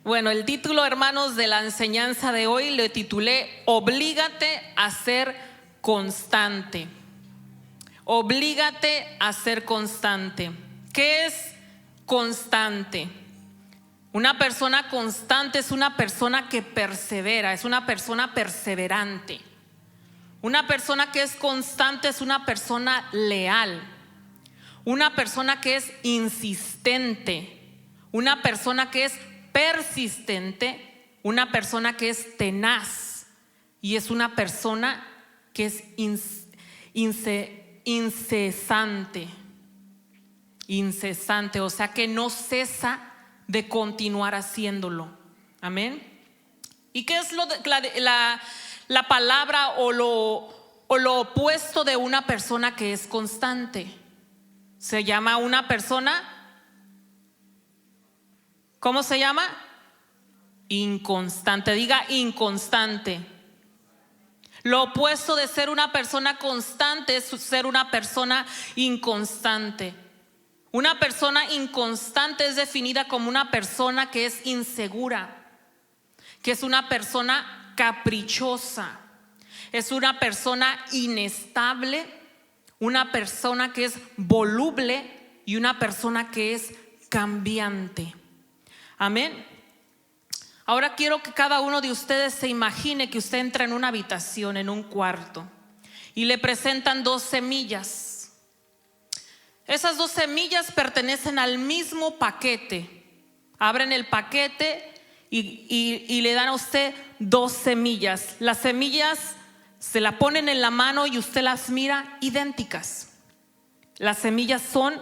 Bueno, el título, hermanos, de la enseñanza de hoy le titulé Oblígate a ser constante. Oblígate a ser constante. ¿Qué es constante? Una persona constante es una persona que persevera, es una persona perseverante. Una persona que es constante es una persona leal. Una persona que es insistente. Una persona que es persistente. Una persona que es tenaz. Y es una persona que es incesante. Incesante, o sea que no cesa de continuar haciéndolo. Amén. ¿Y qué es la palabra o lo opuesto de una persona que es constante? Se llama una persona, ¿cómo se llama? Inconstante. Diga inconstante. Lo opuesto de ser una persona constante es ser una persona inconstante. Una persona inconstante es definida como una persona que es insegura, que es una persona caprichosa, es una persona inestable, una persona que es voluble y una persona que es cambiante. Amén. Ahora quiero que cada uno de ustedes se imagine que usted entra en una habitación, en un cuarto, y le presentan 2 semillas. Esas 2 semillas pertenecen al mismo paquete. Abren el paquete y le dan a usted 2 semillas. Las semillas se la ponen en la mano y usted las mira idénticas. Las semillas son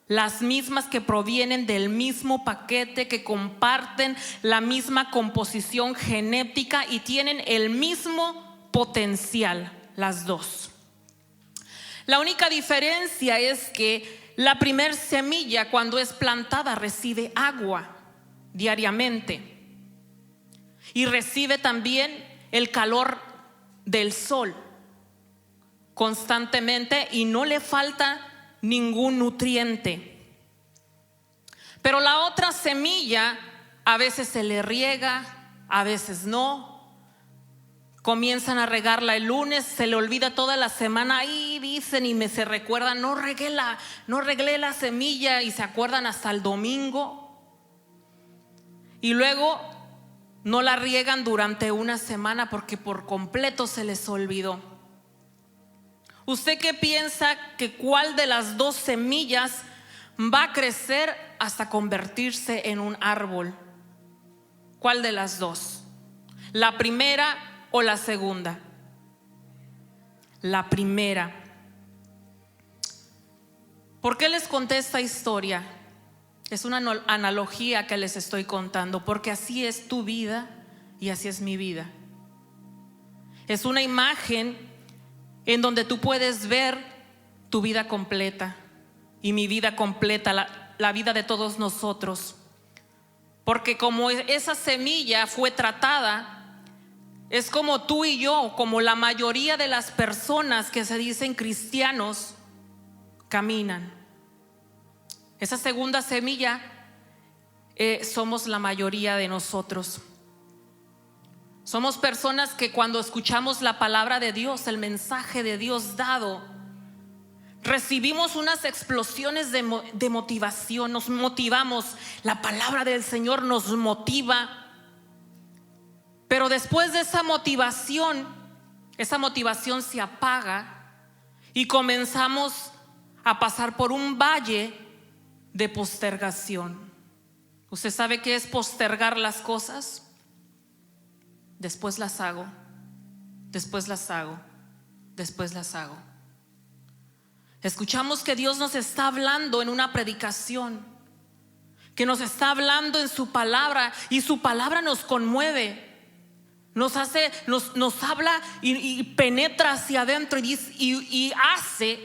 las mismas, que provienen del mismo paquete, que comparten la misma composición genética y tienen el mismo potencial, las 2. La única diferencia es que la primer semilla, cuando es plantada, recibe agua diariamente y recibe también el calor del sol constantemente y no le falta ningún nutriente. Pero la otra semilla a veces se le riega, a veces no. Comienzan a regarla el lunes, se le olvida toda la semana y dicen y se recuerdan, no regué la semilla, y se acuerdan hasta el domingo. Y luego no la riegan durante una semana porque por completo se les olvidó. ¿Usted qué piensa que cuál de las 2 semillas va a crecer hasta convertirse en un árbol? ¿Cuál de las 2? ¿La primera o la segunda? La primera. ¿Por qué les conté esta historia? Es una analogía que les estoy contando, porque así es tu vida y así es mi vida. Es una imagen en donde tú puedes ver tu vida completa y mi vida completa, la vida de todos nosotros. Porque como esa semilla fue tratada, es como tú y yo, como la mayoría de las personas que se dicen cristianos caminan. Esa segunda semilla somos la mayoría de nosotros. Somos personas que cuando escuchamos la palabra de Dios, el mensaje de Dios dado, recibimos unas explosiones de motivación, nos motivamos, la palabra del Señor nos motiva. Pero después de esa motivación se apaga y comenzamos a pasar por un valle de postergación. ¿Usted sabe qué es postergar las cosas? Después las hago, después las hago, después las hago. Escuchamos que Dios nos está hablando en una predicación, que nos está hablando en su palabra, y su palabra nos conmueve, nos habla y penetra hacia adentro y hace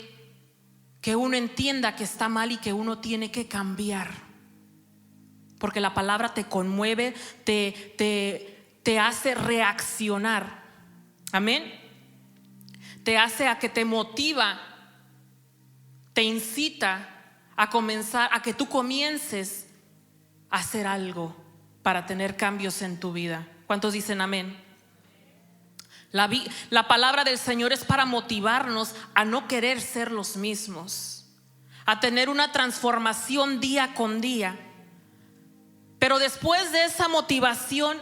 que uno entienda que está mal y que uno tiene que cambiar. Porque la palabra te conmueve, te hace reaccionar. Amén. Te hace a que te motiva, te incita a comenzar, a que tú comiences a hacer algo. para tener cambios en tu vida. ¿Cuántos dicen amén? La palabra del Señor es para motivarnos a no querer ser los mismos, a tener una transformación día con día. Pero después de esa motivación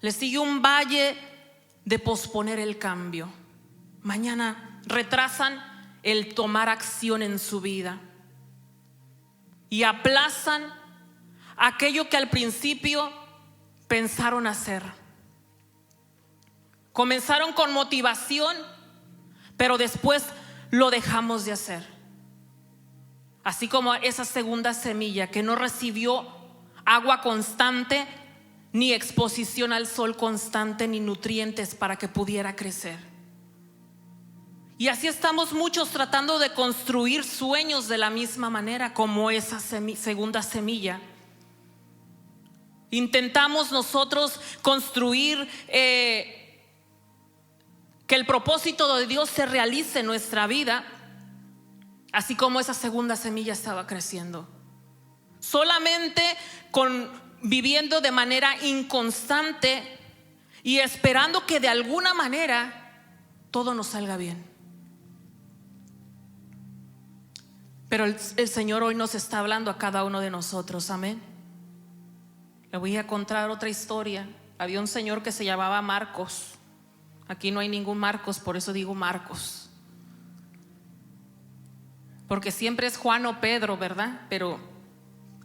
le sigue un valle de posponer el cambio. Mañana retrasan el tomar acción en su vida y aplazan aquello que al principio pensaron hacer. Comenzaron con motivación, pero después lo dejamos de hacer. Así como esa segunda semilla que no recibió agua constante, ni exposición al sol constante, ni nutrientes para que pudiera crecer. Y así estamos muchos tratando de construir sueños de la misma manera como esa segunda semilla. Intentamos nosotros construir que el propósito de Dios se realice en nuestra vida, así como esa segunda semilla estaba creciendo. Solamente viviendo de manera inconstante y esperando que de alguna manera todo nos salga bien. Pero el Señor hoy nos está hablando a cada uno de nosotros, amén. Le voy a contar otra historia. Había un señor que se llamaba Marcos. Aquí no hay ningún Marcos, por eso digo Marcos, porque siempre es Juan o Pedro, ¿verdad? Pero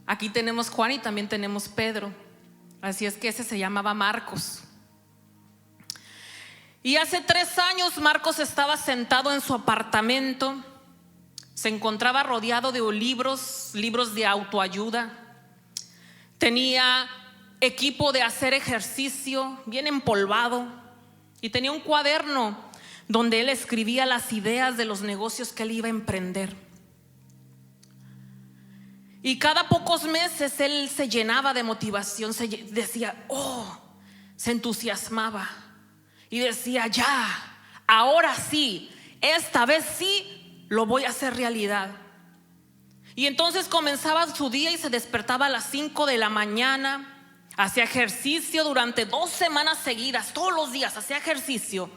aquí tenemos Juan y también tenemos Pedro. Así es que ese se llamaba Marcos. Y hace 3 años Marcos estaba sentado en su apartamento. Se encontraba rodeado de libros de autoayuda. Tenía equipo de hacer ejercicio bien empolvado. Y tenía un cuaderno donde él escribía las ideas de los negocios que él iba a emprender. Y cada pocos meses él se llenaba de motivación, se entusiasmaba y decía: ya, ahora sí, esta vez sí lo voy a hacer realidad. Y entonces comenzaba su día y se despertaba a las 5 de la mañana. Hacía ejercicio durante 2 semanas seguidas, todos los días hacía ejercicio.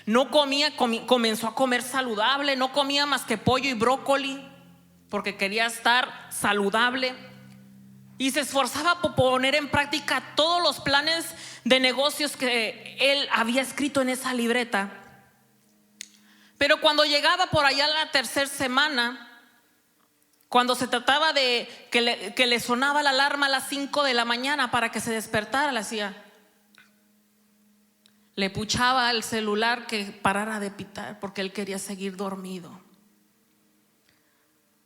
No comía, comenzó a comer saludable, no comía más que pollo y brócoli, porque quería estar saludable. Y se esforzaba por poner en práctica todos los planes de negocios que él había escrito en esa libreta. Pero cuando llegaba por allá la 3ª semana, cuando se trataba de que le sonaba la alarma a las 5 de la mañana para que se despertara, le puchaba al celular que parara de pitar porque él quería seguir dormido.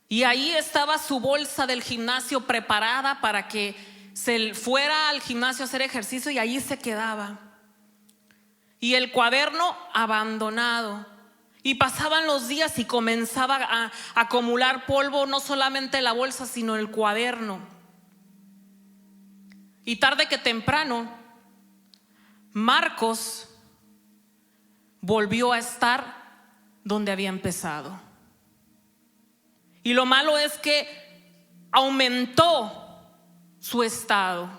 Y ahí estaba su bolsa del gimnasio preparada para que se fuera al gimnasio a hacer ejercicio, y allí se quedaba. Y el cuaderno abandonado. Y pasaban los días y comenzaba a acumular polvo, no solamente la bolsa, sino el cuaderno. Y tarde que temprano, Marcos volvió a estar donde había empezado. Y lo malo es que aumentó su estado.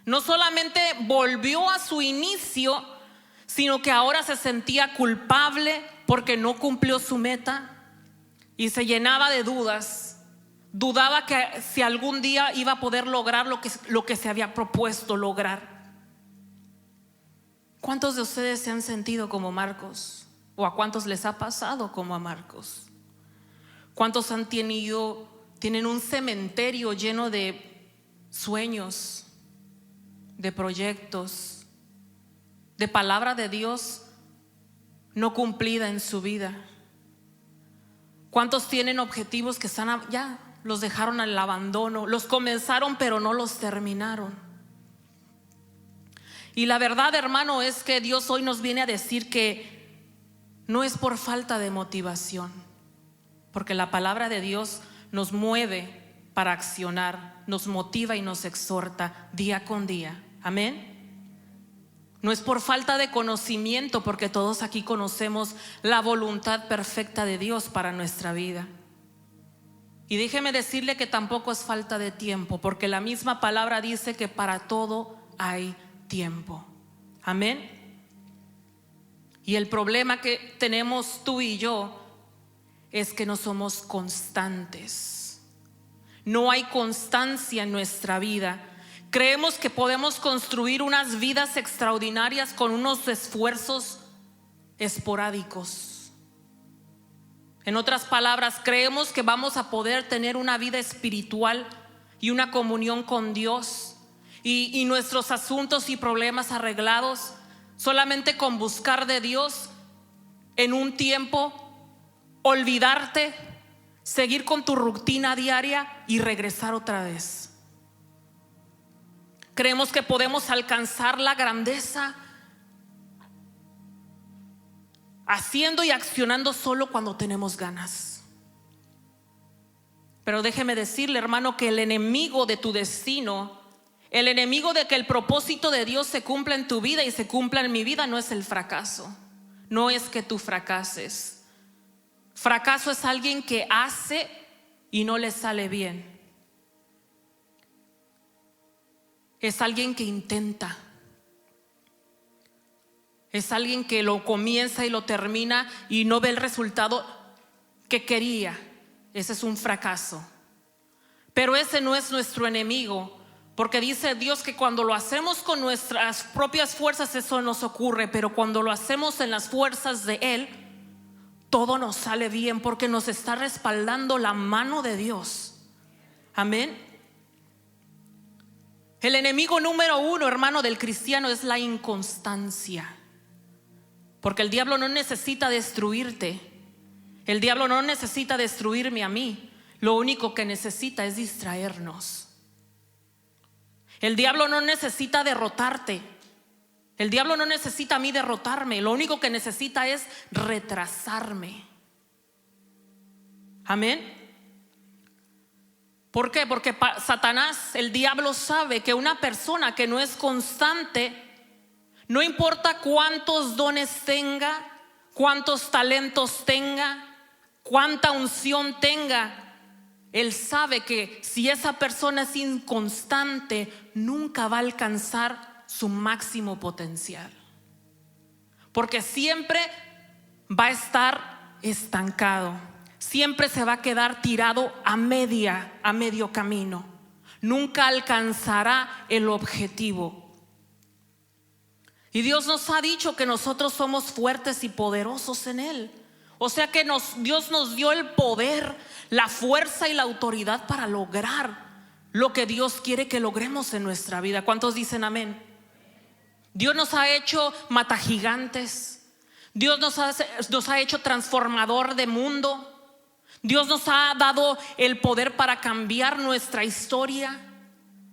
No solamente volvió a su inicio, sino que ahora se sentía culpable porque no cumplió su meta y se llenaba de dudas. Dudaba que si algún día iba a poder lograr lo que se había propuesto lograr. ¿Cuántos de ustedes se han sentido como Marcos? ¿O a cuántos les ha pasado como a Marcos? ¿Cuántos tienen un cementerio lleno de sueños, de proyectos, de palabra de Dios no cumplida en su vida? ¿Cuántos tienen objetivos que ya los dejaron al abandono? Los comenzaron pero no los terminaron. Y la verdad, hermano, es que Dios hoy nos viene a decir que no es por falta de motivación, porque la palabra de Dios nos mueve para accionar, nos motiva y nos exhorta día con día. Amén. No es por falta de conocimiento, porque todos aquí conocemos la voluntad perfecta de Dios para nuestra vida. Y déjeme decirle que tampoco es falta de tiempo, porque la misma palabra dice que para todo hay tiempo. Amén. Y el problema que tenemos tú y yo es que no somos constantes. No hay constancia en nuestra vida. Creemos que podemos construir unas vidas extraordinarias con unos esfuerzos esporádicos. En otras palabras, creemos que vamos a poder tener una vida espiritual y una comunión con Dios y nuestros asuntos y problemas arreglados solamente con buscar de Dios en un tiempo, olvidarte, seguir con tu rutina diaria y regresar otra vez. Creemos que podemos alcanzar la grandeza haciendo y accionando solo cuando tenemos ganas. Pero déjeme decirle, hermano, que el enemigo de tu destino, el enemigo de que el propósito de Dios se cumpla en tu vida y se cumpla en mi vida, no es el fracaso. No es que tú fracases. Fracaso es alguien que hace y no le sale bien. Es alguien que intenta. Es alguien que lo comienza y lo termina y no ve el resultado que quería. Ese es un fracaso. Pero ese no es nuestro enemigo, porque dice Dios que cuando lo hacemos con nuestras propias fuerzas eso nos ocurre, pero cuando lo hacemos en las fuerzas de Él, todo nos sale bien porque nos está respaldando la mano de Dios. Amén. El enemigo número uno, hermano, del cristiano es la inconstancia. Porque el diablo no necesita destruirte. El diablo no necesita destruirme a mí. Lo único que necesita es distraernos. El diablo no necesita derrotarte. El diablo no necesita a mí derrotarme. Lo único que necesita es retrasarme. Amén. ¿Por qué? Porque Satanás, el diablo, sabe que una persona que no es constante, no importa cuántos dones tenga, cuántos talentos tenga, cuánta unción tenga, él sabe que si esa persona es inconstante, nunca va a alcanzar su máximo potencial. Porque siempre va a estar estancado. Siempre se va a quedar tirado a medio camino. Nunca alcanzará el objetivo. Y Dios nos ha dicho que nosotros somos fuertes y poderosos en Él. O sea que Dios nos dio el poder, la fuerza y la autoridad para lograr lo que Dios quiere que logremos en nuestra vida. ¿Cuántos dicen amén? Dios nos ha hecho matagigantes. Dios nos ha hecho transformador de mundo. Dios nos ha dado el poder para cambiar nuestra historia,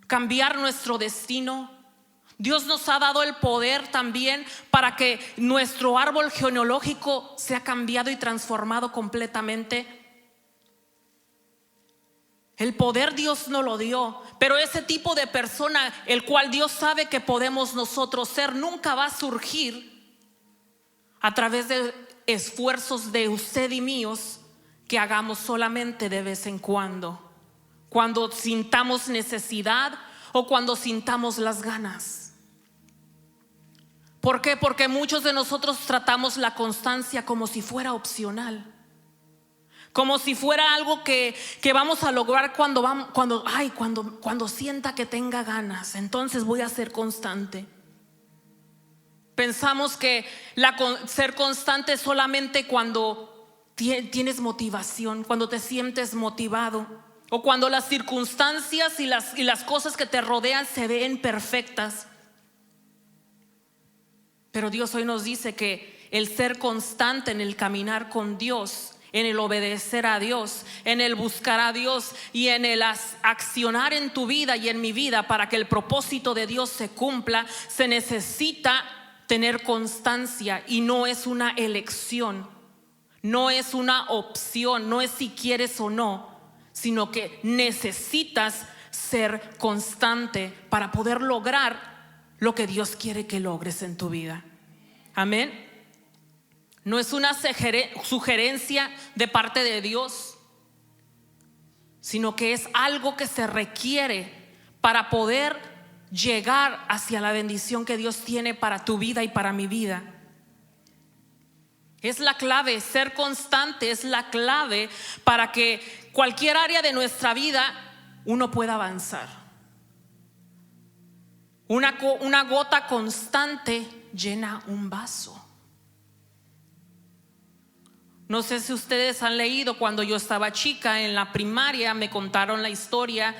cambiar nuestro destino. Dios nos ha dado el poder también para que nuestro árbol genealógico sea cambiado y transformado completamente. El poder Dios nos lo dio, pero ese tipo de persona, el cual Dios sabe que podemos nosotros ser, nunca va a surgir a través de esfuerzos de usted y míos que hagamos solamente de vez en cuando sintamos necesidad o cuando sintamos las ganas. ¿Por qué? Porque muchos de nosotros tratamos la constancia como si fuera opcional, como si fuera algo que vamos a lograr cuando sienta que tenga ganas, entonces voy a ser constante. Pensamos que ser constante es solamente cuando tienes motivación, cuando te sientes motivado, o cuando las circunstancias y las cosas que te rodean se ven perfectas. Pero Dios hoy nos dice que el ser constante en el caminar con Dios, en el obedecer a Dios, en el buscar a Dios y en el accionar en tu vida y en mi vida para que el propósito de Dios se cumpla, se necesita tener constancia, y no es una elección, no es una opción, no es si quieres o no, sino que necesitas ser constante para poder lograr lo que Dios quiere que logres en tu vida. Amén. No es una sugerencia de parte de Dios. sino que es algo que se requiere para poder llegar hacia la bendición que Dios tiene para tu vida y para mi vida. Es la clave, ser constante es la clave para que cualquier área de nuestra vida uno pueda avanzar. Una gota constante llena un vaso. No sé si ustedes han leído, cuando yo estaba chica en la primaria me contaron la historia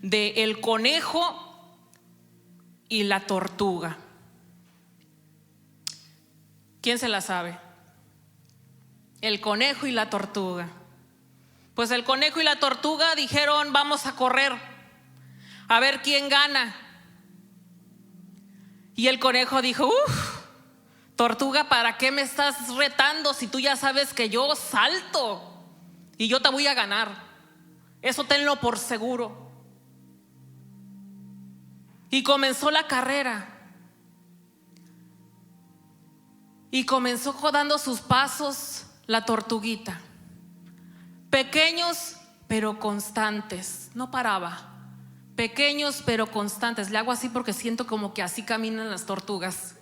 de el conejo y la tortuga. ¿Quién se la sabe? El conejo y la tortuga. Pues el conejo y la tortuga dijeron: vamos a correr a ver quién gana. Y el conejo dijo: tortuga, ¿para qué me estás retando si tú ya sabes que yo salto y yo te voy a ganar? Eso tenlo por seguro. Y comenzó la carrera. Y comenzó dando sus pasos la tortuguita. Pequeños pero constantes. No paraba. Pequeños pero constantes. Le hago así porque siento como que así caminan las tortugas.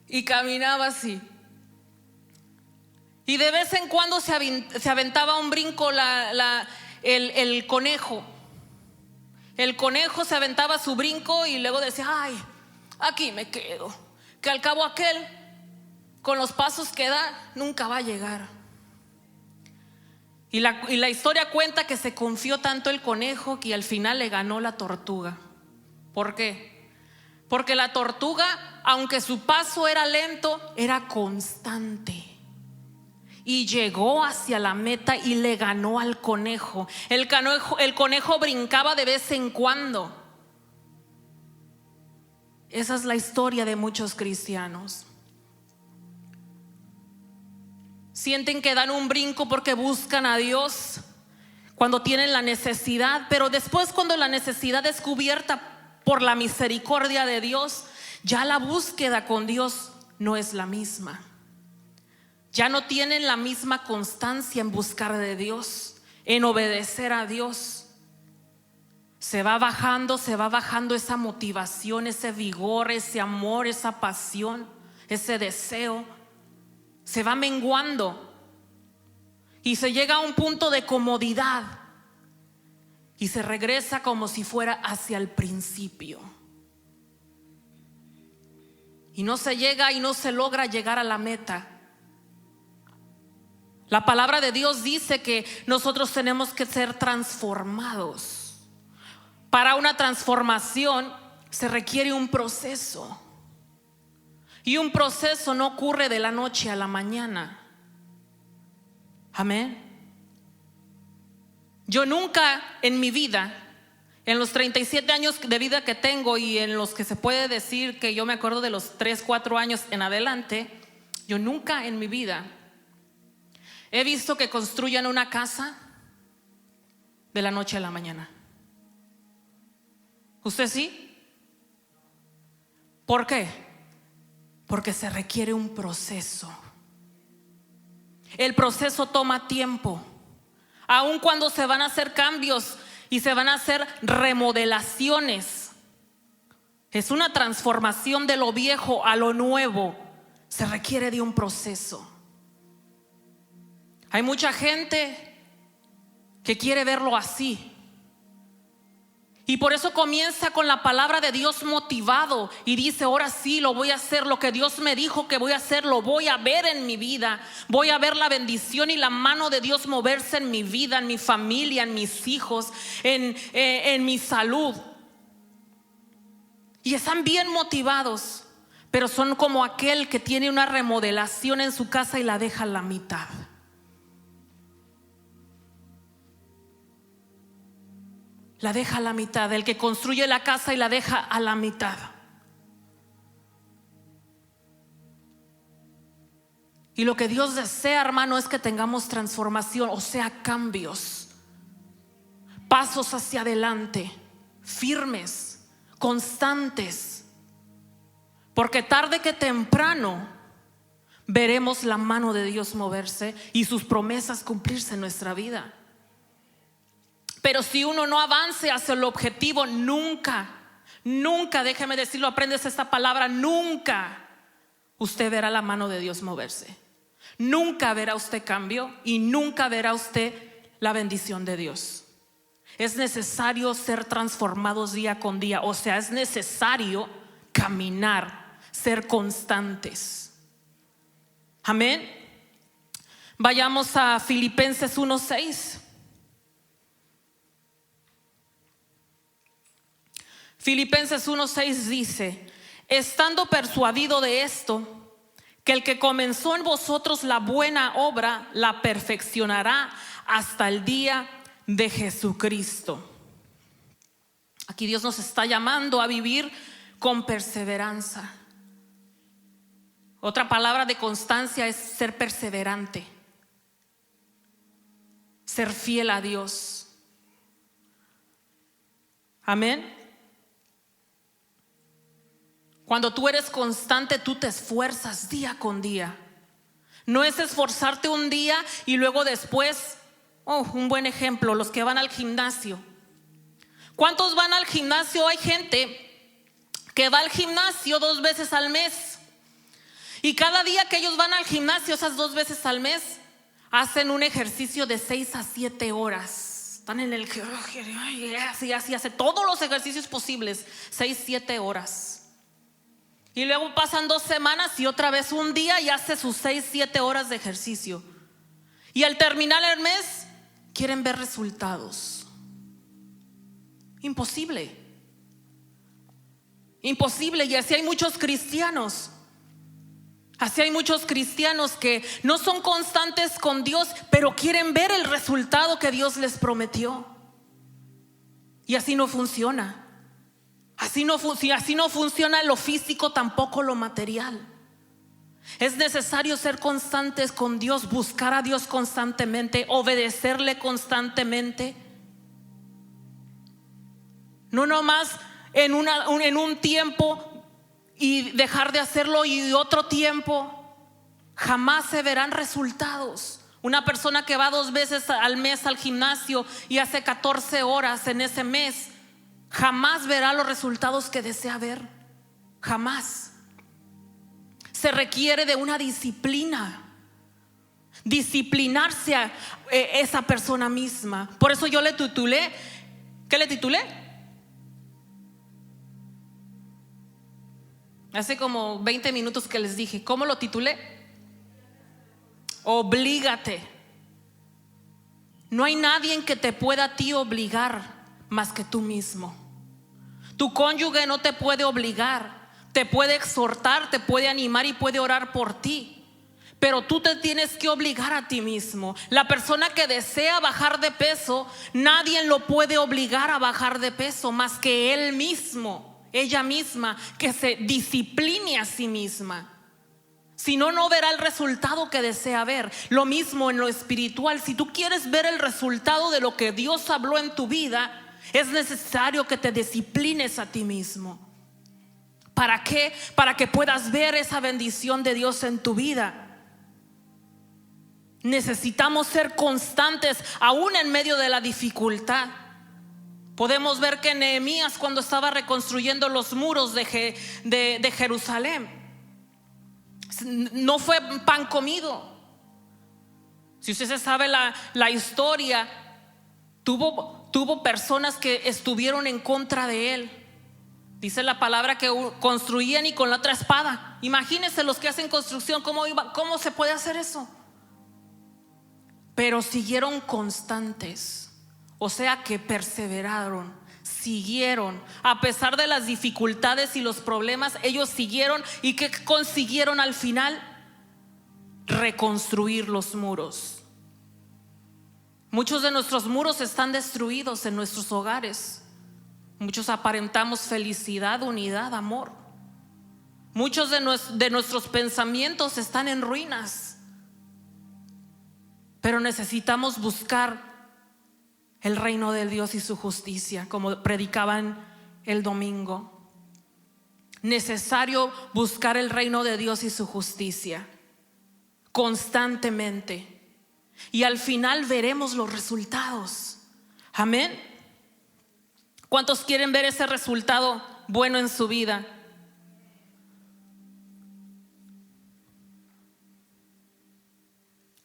Y caminaba así. Y de vez en cuando se aventaba un brinco el conejo. El conejo se aventaba su brinco y luego decía: ay, aquí me quedo. Que al cabo aquel, con los pasos que da, nunca va a llegar. Y la historia cuenta que se confió tanto el conejo que al final le ganó la tortuga. ¿Por qué? Porque la tortuga, aunque su paso era lento, era constante. Y llegó hacia la meta y le ganó al conejo. El conejo brincaba de vez en cuando. Esa es la historia de muchos cristianos. Sienten que dan un brinco porque buscan a Dios cuando tienen la necesidad, pero después, cuando la necesidad es cubierta por la misericordia de Dios, ya la búsqueda con Dios no es la misma. Ya no tienen la misma constancia en buscar de Dios, en obedecer a Dios. Se va bajando esa motivación, ese vigor, ese amor, esa pasión, ese deseo. Se va menguando y se llega a un punto de comodidad y se regresa como si fuera hacia el principio. Y no se llega y no se logra llegar a la meta. La palabra de Dios dice que nosotros tenemos que ser transformados. Para una transformación se requiere un proceso. Y un proceso no ocurre de la noche a la mañana. Amén. Yo nunca en mi vida, en los 37 años de vida que tengo y en los que se puede decir que yo me acuerdo de los 3, 4 años en adelante, yo nunca en mi vida he visto que construyan una casa de la noche a la mañana. ¿Usted sí? ¿Por qué? Porque se requiere un proceso. El proceso toma tiempo. Aun cuando se van a hacer cambios y se van a hacer remodelaciones, es una transformación de lo viejo a lo nuevo. Se requiere de un proceso. Hay mucha gente que quiere verlo así. Y por eso comienza con la palabra de Dios motivado y dice: ahora sí lo voy a hacer, lo que Dios me dijo que voy a hacer, lo voy a ver en mi vida. Voy a ver la bendición y la mano de Dios moverse en mi vida, en mi familia, en mis hijos, en mi salud. Y están bien motivados, pero son como aquel que tiene una remodelación en su casa y la deja a la mitad. La deja a la mitad, el que construye la casa y la deja a la mitad. Y lo que Dios desea, hermano, es que tengamos transformación, o sea, cambios, pasos hacia adelante, firmes, constantes, porque tarde que temprano veremos la mano de Dios moverse y sus promesas cumplirse en nuestra vida. Pero si uno no avance hacia el objetivo, nunca, déjeme decirlo, aprendes esta palabra, nunca usted verá la mano de Dios moverse. Nunca verá usted cambio y nunca verá usted la bendición de Dios. Es necesario ser transformados día con día. O sea, es necesario caminar, ser constantes. Amén. Vayamos a Filipenses 1:6. Filipenses 1:6 dice: estando persuadido de esto, que el que comenzó en vosotros la buena obra la perfeccionará hasta el día de Jesucristo. Aquí Dios nos está llamando a vivir con perseverancia. Otra palabra de constancia es ser perseverante, ser fiel a Dios. Amén. Cuando tú eres constante, tú te esfuerzas día con día. No es esforzarte un día y luego después, un buen ejemplo, los que van al gimnasio. ¿Cuántos van al gimnasio? Hay gente que va al gimnasio 2 veces al mes. Y cada día que ellos van al gimnasio, esas 2 veces al mes, hacen un ejercicio de 6 a 7 horas. Están en el así, hace todos los ejercicios posibles, 6, 7 horas. Y luego pasan 2 semanas y otra vez un día y hace sus 6, 7 horas de ejercicio. Y al terminar el mes quieren ver resultados. Imposible. Y así hay muchos cristianos. Así hay muchos cristianos que no son constantes con Dios, pero quieren ver el resultado que Dios les prometió. Y así no funciona. Así no funciona lo físico, tampoco lo material. Es necesario ser constantes con Dios, buscar a Dios constantemente, obedecerle constantemente. No nomás en un tiempo y dejar de hacerlo y otro tiempo. Jamás se verán resultados. Una persona que va 2 veces al mes al gimnasio y hace 14 horas en ese mes, jamás verá los resultados que desea ver. Jamás. Se requiere de una disciplina. Disciplinarse a esa persona misma. Por eso yo le titulé. ¿Qué le titulé? Hace como 20 minutos que les dije. ¿Cómo lo titulé? Oblígate. No hay nadie que te pueda a ti obligar más que tú mismo. Tu cónyuge no te puede obligar, te puede exhortar, te puede animar y puede orar por ti, pero tú te tienes que obligar a ti mismo. La persona que desea bajar de peso, nadie lo puede obligar a bajar de peso más que él mismo, ella misma, que se discipline a sí misma. Si no, no verá el resultado que desea ver. Lo mismo en lo espiritual. Si tú quieres ver el resultado de lo que Dios habló en tu vida, es necesario que te disciplines a ti mismo. ¿Para qué? Para que puedas ver esa bendición de Dios en tu vida. Necesitamos ser constantes aún en medio de la dificultad. Podemos ver que Nehemías, cuando estaba reconstruyendo los muros de Jerusalén, no fue pan comido. Si usted se sabe la historia, tuvo personas que estuvieron en contra de él. Dice la palabra que construían y con la otra espada. Imagínense los que hacen construcción, ¿cómo se puede hacer eso? Pero siguieron constantes. O sea que perseveraron, siguieron. A pesar de las dificultades y los problemas, ellos siguieron. ¿Y qué consiguieron al final? Reconstruir los muros. Muchos de nuestros muros están destruidos en nuestros hogares. Muchos aparentamos felicidad, unidad, amor. Muchos de nuestros pensamientos están en ruinas. Pero necesitamos buscar el reino de Dios y su justicia, como predicaban el domingo. Necesario buscar el reino de Dios y su justicia constantemente. Y al final veremos los resultados. Amén. ¿Cuántos quieren ver ese resultado bueno en su vida?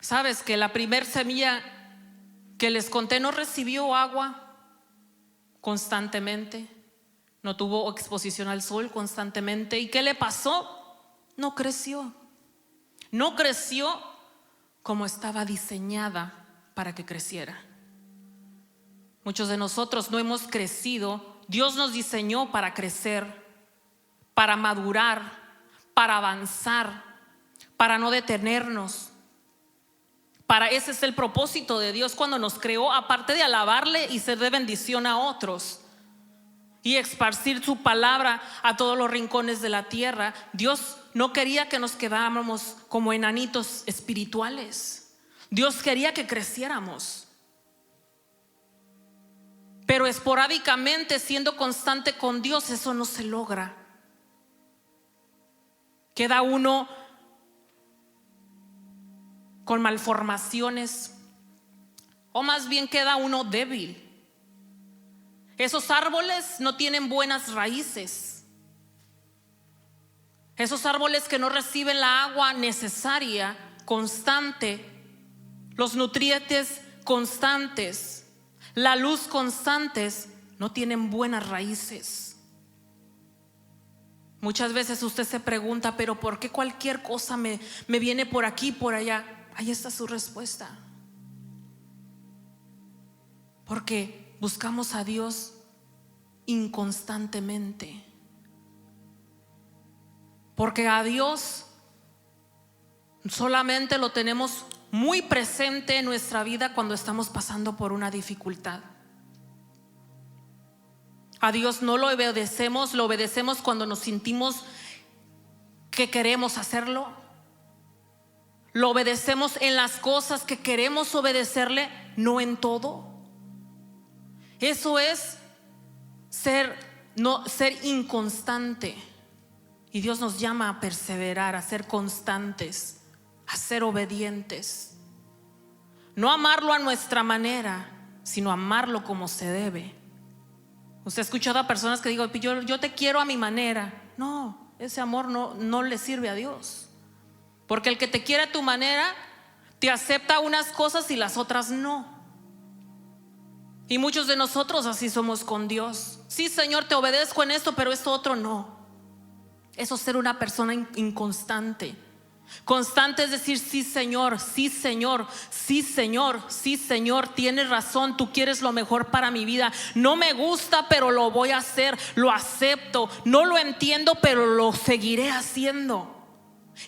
Sabes que la primer semilla que les conté no recibió agua constantemente, no tuvo exposición al sol constantemente. ¿Y qué le pasó? No creció. No creció como estaba diseñada para que creciera. Muchos de nosotros no hemos crecido. Dios nos diseñó para crecer, para madurar, para avanzar, para no detenernos. Para ese es el propósito de Dios cuando nos creó, aparte de alabarle y ser de bendición a otros y esparcir su palabra a todos los rincones de la tierra. Dios no quería que nos quedáramos como enanitos espirituales. Dios quería que creciéramos. Pero esporádicamente, siendo constante con Dios, eso no se logra. Queda uno con malformaciones, o más bien queda uno débil. Esos árboles no tienen buenas raíces. Esos árboles que no reciben la agua necesaria, constante, los nutrientes constantes, la luz constantes, no tienen buenas raíces. Muchas veces usted se pregunta, pero ¿por qué cualquier cosa me viene por aquí, por allá? Ahí está su respuesta. Porque buscamos a Dios inconstantemente. Porque a Dios solamente lo tenemos muy presente en nuestra vida cuando estamos pasando por una dificultad. A Dios no lo obedecemos cuando nos sentimos que queremos hacerlo. Lo obedecemos en las cosas que queremos obedecerle, no en todo. Eso es ser inconstante. Y Dios nos llama a perseverar, a ser constantes, a ser obedientes. No amarlo a nuestra manera, sino amarlo como se debe. Usted ha escuchado a personas que digo, yo te quiero a mi manera. No, ese amor no le sirve a Dios. Porque el que te quiere a tu manera te acepta unas cosas y las otras no. Y muchos de nosotros así somos con Dios. Sí, Señor, te obedezco en esto, pero esto otro no. Eso es ser una persona inconstante. Constante es decir, sí, Señor, sí, Señor, sí, Señor, sí, Señor, tienes razón, tú quieres lo mejor para mi vida. No me gusta, pero lo voy a hacer, lo acepto. No lo entiendo, pero lo seguiré haciendo.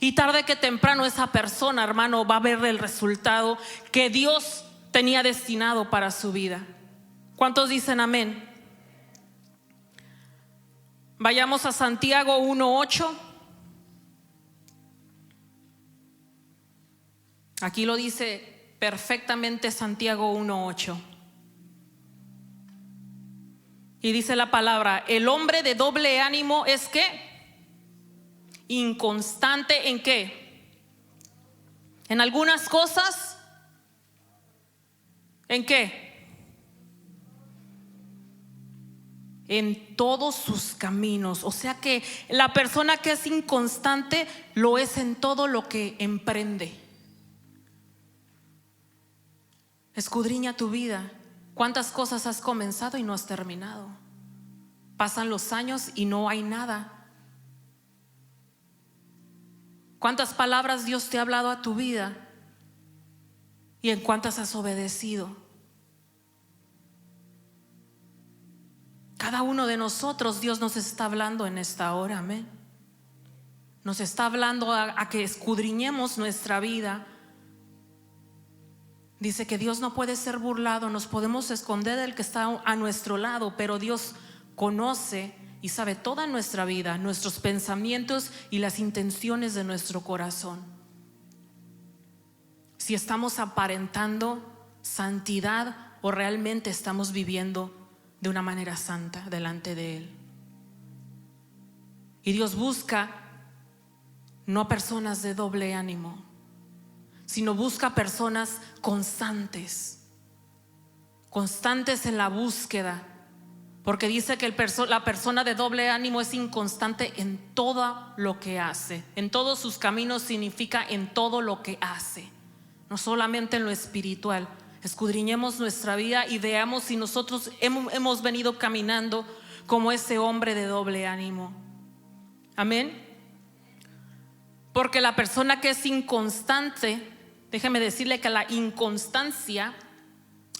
Y tarde que temprano esa persona, hermano, va a ver el resultado que Dios tenía destinado para su vida. ¿Cuántos dicen amén? Vayamos a Santiago 1:8. Aquí lo dice perfectamente Santiago 1:8. Y dice la palabra: el hombre de doble ánimo es ¿qué? Inconstante ¿en qué? En algunas cosas. ¿En qué? En todos sus caminos. O sea que la persona que es inconstante lo es en todo lo que emprende. Escudriña tu vida. ¿Cuántas cosas has comenzado y no has terminado? Pasan los años y no hay nada. ¿Cuántas palabras Dios te ha hablado a tu vida y en cuántas has obedecido? Cada uno de nosotros Dios nos está hablando en esta hora, amén. Nos está hablando a que escudriñemos nuestra vida. Dice que Dios no puede ser burlado. Nos podemos esconder del que está a nuestro lado, pero Dios conoce y sabe toda nuestra vida, nuestros pensamientos y las intenciones de nuestro corazón. Si estamos aparentando santidad o realmente estamos viviendo de una manera santa delante de Él. Y Dios busca no personas de doble ánimo, sino busca personas constantes. constantes en la búsqueda, porque dice que la persona de doble ánimo es inconstante en todo lo que hace. En todos sus caminos significa en todo lo que hace, no solamente en lo espiritual. Escudriñemos nuestra vida y veamos si nosotros hemos venido caminando como ese hombre de doble ánimo. Amén. Porque la persona que es inconstante, déjeme decirle que la inconstancia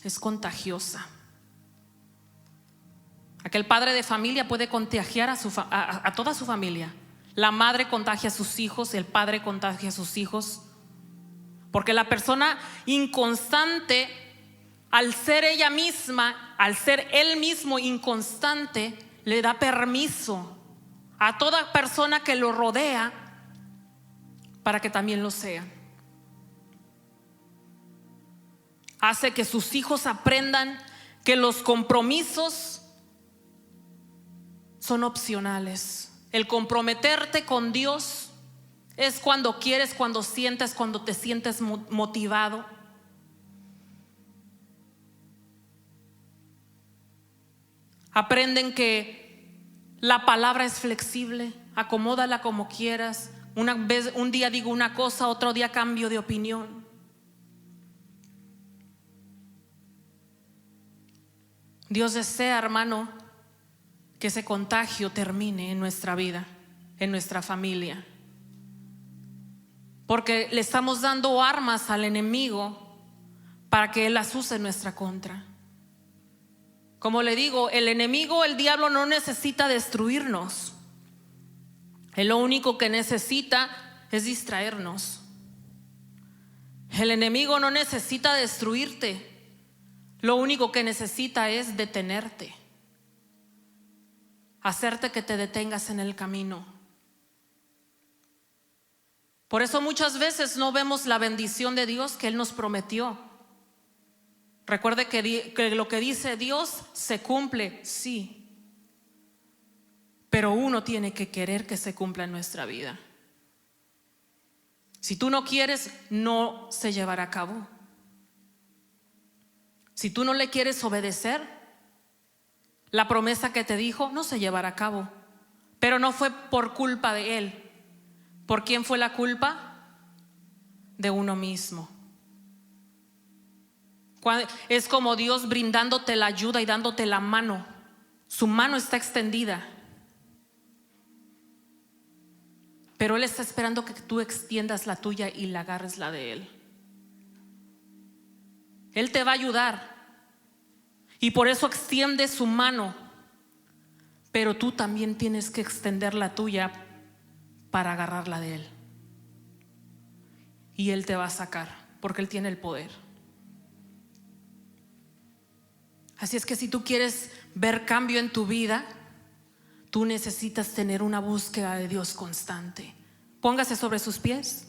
es contagiosa. Aquel padre de familia puede contagiar a toda su familia. La madre contagia a sus hijos, el padre contagia a sus hijos. Porque la persona inconstante, al ser ella misma, al ser él mismo inconstante, le da permiso a toda persona que lo rodea para que también lo sea. Hace que sus hijos aprendan que los compromisos son opcionales. El comprometerte con Dios es cuando quieres, cuando sientes, cuando te sientes motivado. Aprenden que la palabra es flexible, acomódala como quieras. Un día digo una cosa, otro día cambio de opinión. Dios desea, hermano, que ese contagio termine en nuestra vida, en nuestra familia. Porque le estamos dando armas al enemigo para que él las use en nuestra contra. Como le digo, el enemigo, el diablo, no necesita destruirnos. Él lo único que necesita es distraernos. El enemigo no necesita destruirte. Lo único que necesita es detenerte, hacerte que te detengas en el camino. Por eso muchas veces no vemos la bendición de Dios que Él nos prometió. Recuerde que lo que dice Dios se cumple, sí, pero uno tiene que querer que se cumpla en nuestra vida. Si tú no quieres, no se llevará a cabo. Si tú no le quieres obedecer, la promesa que te dijo no se llevará a cabo. Pero no fue por culpa de él. ¿Por quién fue la culpa? De uno mismo. Es como Dios brindándote la ayuda y dándote la mano. Su mano está extendida, pero Él está esperando que tú extiendas la tuya y la agarres la de Él. Él te va a ayudar y por eso extiende su mano, pero tú también tienes que extender la tuya para agarrarla de Él. Y Él te va a sacar porque Él tiene el poder. Así es que si tú quieres ver cambio en tu vida, tú necesitas tener una búsqueda de Dios constante. Póngase sobre sus pies.